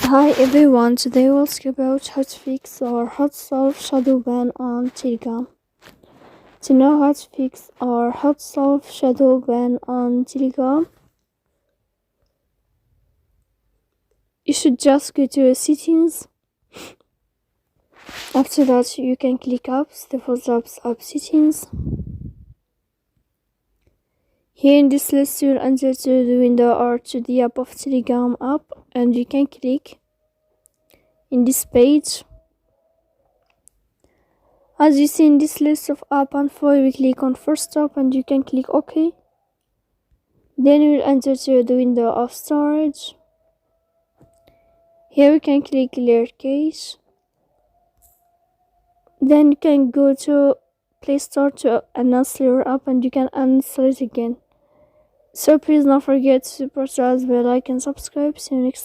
Hi everyone, today we'll talk about how to fix or how to solve Shadowban on Telegram. To know how to fix or how to solve Shadowban on Telegram, you should just go to settings. After that, you can click apps, default apps, app settings. Here in this list, you'll enter to the window or to the app of Telegram app, and you can click in this page. As you see in this list of app info, you click on first stop and you can click OK. Then you will enter to the window of storage. Here you can click clear cache. Then you can go to Play Store to uninstall your app and you can uninstall it again. So please don't forget to support us by like and subscribe. See you next time.